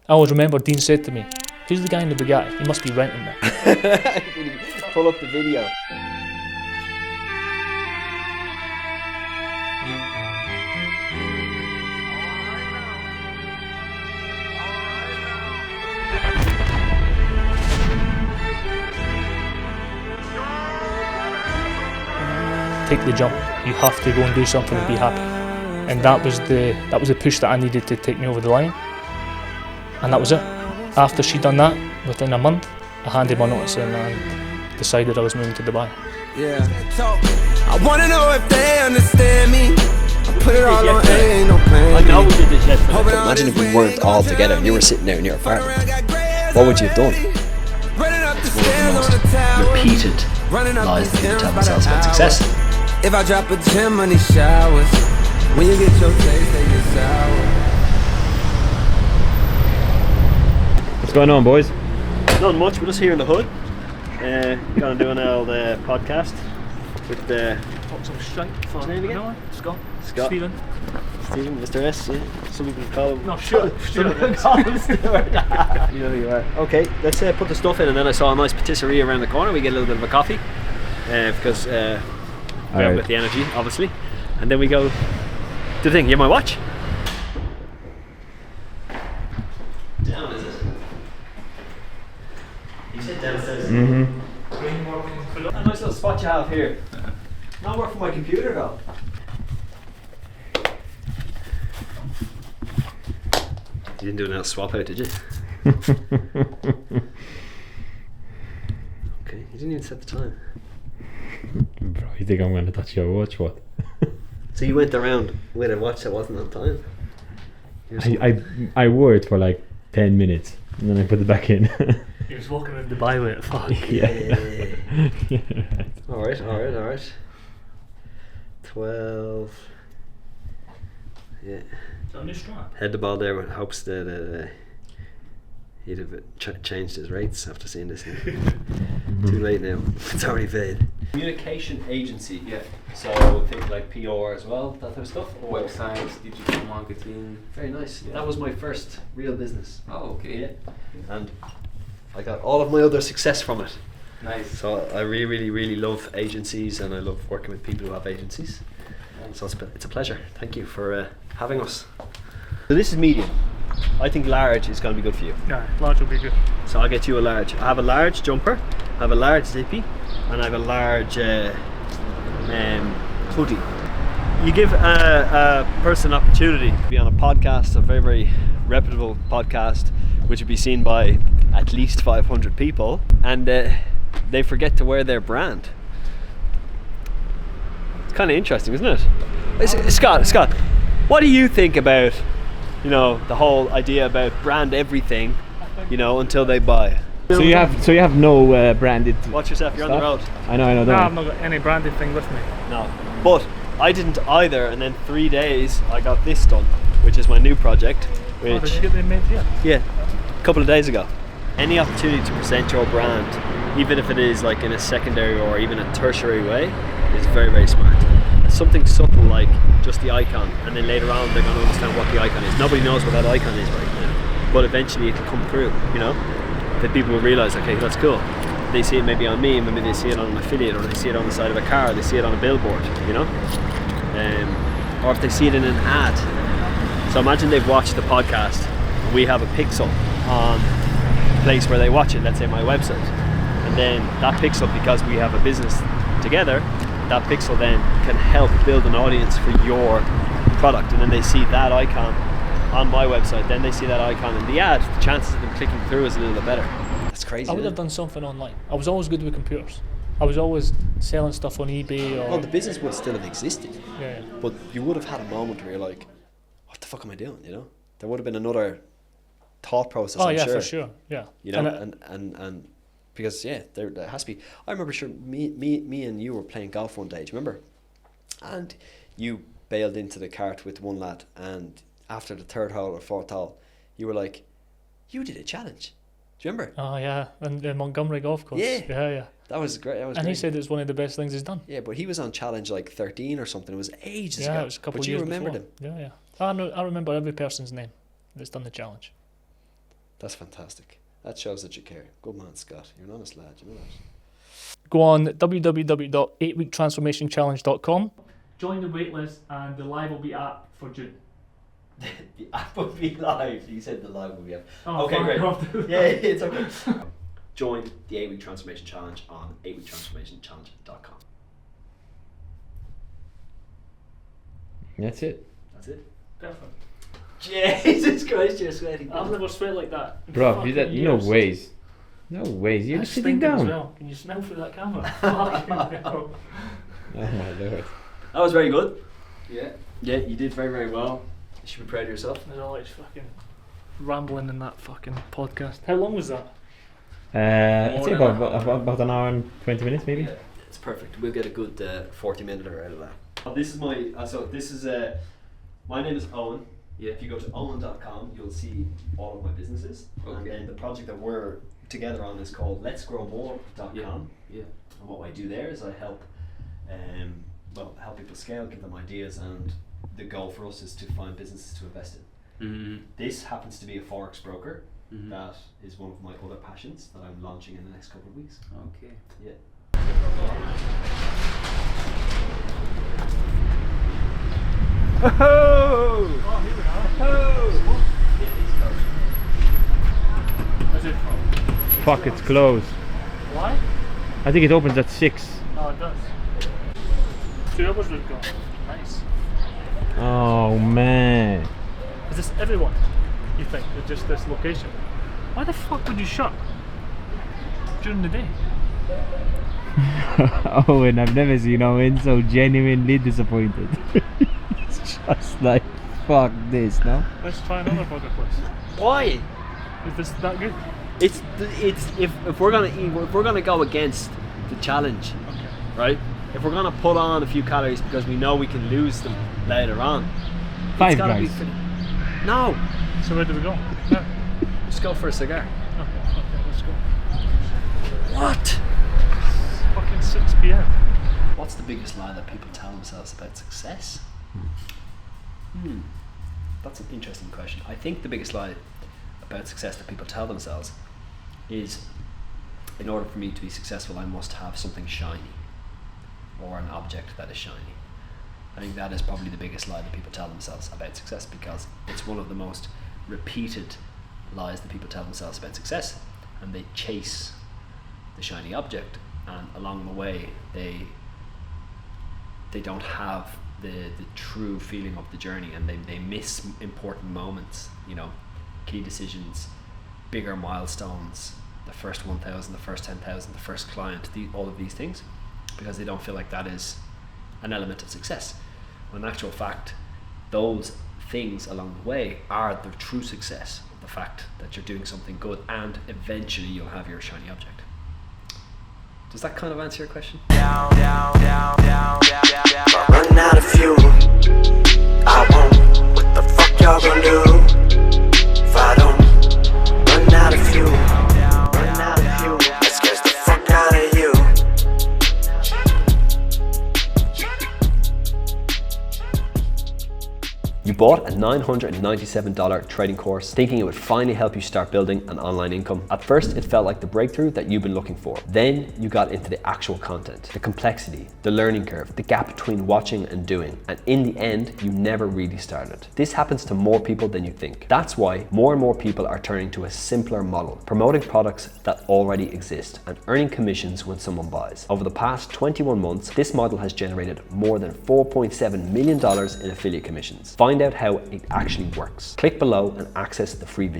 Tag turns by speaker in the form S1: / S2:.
S1: I always remember Dean said to me, "Who's the guy in the Bugatti? He must be renting that."
S2: Pull up the video.
S1: Take the jump. You have to go and do something and be happy. And that was the push that I needed to take me over the line. And that was it. After she'd done that, within a month, I handed my notice in and decided I was moving to Dubai.
S3: Yeah. I wanna know if they understand me. I put it all on, ain't no plan.
S2: I know we did this yesterday. But imagine if we weren't all together and you were sitting there in your apartment. What would you have done? Repeated lies that you tell themselves about success.
S3: If I drop a gem on these showers, when you get your taste, they get sour.
S4: What's going on, boys?
S2: Not much, we're just here in the hood. Gonna do an old podcast with the...
S1: What's some shite for
S2: What's his name again?
S1: No, Scott.
S2: Stephen, Mr. S, yeah. Some people call him...
S1: No, Stuart.
S2: Call him Stuart. You know who you are. Okay, let's put the stuff in, and then I saw a nice patisserie around the corner. We get a little bit of a coffee, because we have with the energy, obviously. And then we go... Do the thing, you have my watch? Down, is it? You said downstairs.
S4: Mm-hmm.
S2: A nice little spot you have here. Not work for my computer though. You didn't do another swap out, did you? Okay, you didn't even set the time.
S4: Bro, you think I'm going to touch your watch? What?
S2: So you went around with a watch that wasn't on time?
S4: I wore it for like 10 minutes and then I put it back in.
S1: He was walking around Dubai with it. Fuck.
S4: Yeah.
S2: Alright. 12. Yeah.
S1: Is that a new strap?
S2: Head the ball there with hopes that he'd have changed his rates after seeing this. Too late now. It's already paid. Communication agency.
S5: Yeah.
S2: So think like PR as well, that type of stuff. Or
S5: Websites, digital marketing.
S2: very nice.
S5: Yeah.
S2: That was my first real business.
S5: Oh, okay.
S2: Yeah. And I got all of my other success from it.
S5: Nice.
S2: So I really love agencies, and I love working with people who have agencies. So it's a pleasure. Thank you for having us. So this is medium. I think large is going to be good for you.
S1: Yeah, large will be good.
S2: So I'll get you a large. I have a large jumper, I have a large zippy, and I have a large hoodie. You give a person an opportunity to be on a podcast, a very reputable podcast, which would be seen by at least 500 people, and they forget to wear their brand. It's kind of interesting, isn't it? Scott, what do you think about, the whole idea about brand everything, until they buy?
S4: So you have no branded.
S2: Watch yourself, you're on the road.
S4: I know.
S1: No,
S4: Don't
S1: I've not got any branded thing with me.
S2: No, but I didn't either, and then 3 days I got this done, which is my new project.
S1: Oh, did you get them made yet?
S2: Yeah, a couple of days ago. Any opportunity to present your brand, even if it is like in a secondary or even a tertiary way, is very smart. It's something subtle like just the icon, and then later on they're going to understand what the icon is. Nobody knows what that icon is right now, but eventually it'll come through, that people will realise, okay, that's cool. They see it maybe on me, maybe they see it on an affiliate, or they see it on the side of a car, they see it on a billboard, or if they see it in an ad. So imagine they've watched the podcast, and we have a pixel on the place where they watch it, let's say my website, and then that pixel, because we have a business together, that pixel then can help build an audience for your product, and then they see that icon on my website, then they see that icon in the ad, the chances of them clicking through is a little bit better. That's crazy.
S1: I would have done something online. I was always good with computers. I was always selling stuff on eBay or...
S2: Well, the business would still have existed,
S1: Yeah.
S2: but you would have had a moment where you're like, what the fuck am I doing, There would have been another thought process,
S1: Oh,
S2: I'm
S1: yeah,
S2: sure.
S1: for sure, yeah.
S2: And because, there has to be... I remember, sure, me and you were playing golf one day, do you remember? And you bailed into the cart with one lad, and after the third hole or fourth hole, you were like, you did a challenge. Do you remember?
S1: Oh, yeah, and the Montgomery Golf Course.
S2: Yeah. That was great.
S1: And he said it's one of the best things he's done.
S2: Yeah, but he was on challenge like 13 or something. It was ages ago.
S1: Yeah, it was a couple of years
S2: But you remembered
S1: before.
S2: him.
S1: Yeah. I remember every person's name that's done the challenge.
S2: That's fantastic. That shows that you care. Good man, Scott. You're an honest lad, you know that.
S1: Go on www.8weektransformationchallenge.com. Join the waitlist and the live will be up for June.
S2: The app will be live. You said the live will be up.
S1: Oh,
S2: okay,
S1: fine,
S2: great.
S1: I'll do that.
S2: Yeah, it's okay. Join the 8-week transformation challenge on 8weektransformationchallenge.com.
S4: That's it.
S2: That's it.
S1: Perfect.
S2: Jesus Christ, you're sweating.
S1: I've never sweat like that. in
S4: Bro,
S1: fucking
S4: no
S1: years.
S4: ways. No ways. You're
S1: I'm
S4: sitting
S1: stinking as
S4: down.
S1: well. Can you smell through that camera? Fucking hell.
S4: Oh my lord.
S2: That was very good. Yeah. Yeah, you did very, very well. You should be proud of yourself.
S1: There's all like fucking rambling in that fucking podcast. How long was that?
S4: I'd say about an hour and 20 minutes maybe.
S2: Yeah, it's perfect. We'll get a good 40-minute out of that. This is my, my name is Owen.
S5: Yeah.
S2: If you go to owen.com, you'll see all of my businesses. And
S5: Okay.
S2: then the project that we're together on is called letsgrowmore.com.
S5: Yeah.
S2: And what I do there is I help help people scale, give them ideas, and the goal for us is to find businesses to invest in.
S5: Mm-hmm.
S2: This happens to be a forex broker.
S5: Mm-hmm.
S2: That is one of my other passions that I'm launching in the next couple of weeks.
S5: Okay.
S2: Yeah.
S1: Oh, here we are. Where's it from?
S4: Fuck, it's closed.
S1: Why?
S4: I think it opens at 6.
S1: Oh, it does. 2 hours we've got. Nice.
S4: Oh man.
S1: Is this everyone? You think? Or just this location? Why the fuck would you shut during the day?
S4: Owen, I've never seen Owen so genuinely disappointed. It's just like, fuck this, no?
S1: Let's try another burger place.
S2: Why?
S1: Is this that good?
S2: It's if we're gonna go against the challenge,
S1: Okay.
S2: right? If we're gonna put on a few calories because we know we can lose them later on,
S4: Five
S2: it's gotta
S4: guys.
S2: No,
S1: So where do we go? No.
S2: just go for a cigar.
S1: Okay, let's go.
S2: What?
S1: It's fucking 6 p.m.
S2: What's the biggest lie that people tell themselves about success? That's an interesting question. I think the biggest lie about success that people tell themselves is, in order for me to be successful, I must have something shiny or an object that is shiny. I think that is probably the biggest lie that people tell themselves about success, because it's one of the most repeated lies that people tell themselves about success, and they chase the shiny object, and along the way they don't have the true feeling of the journey, and they miss important moments, you know, key decisions, bigger milestones, the first 1,000, the first 10,000, the first client, all of these things, because they don't feel like that is an element of success. When in actual fact, those things along the way are the true success, the fact that you're doing something good and eventually you'll have your shiny object. Does that kind of answer your question?
S3: Run out of fuel. I won't. What the fuck y'all gonna do if I don't run out of fuel? Run out of fuel. That scares the fuck out of you.
S2: You bought a $997 trading course thinking it would finally help you start building an online income. At first, it felt like the breakthrough that you've been looking for. Then you got into the actual content, the complexity, the learning curve, the gap between watching and doing. And in the end, you never really started. This happens to more people than you think. That's why more and more people are turning to a simpler model, promoting products that already exist and earning commissions when someone buys. Over the past 21 months, this model has generated more than $4.7 million in affiliate commissions. Find out how it actually works. Click below and access the free video.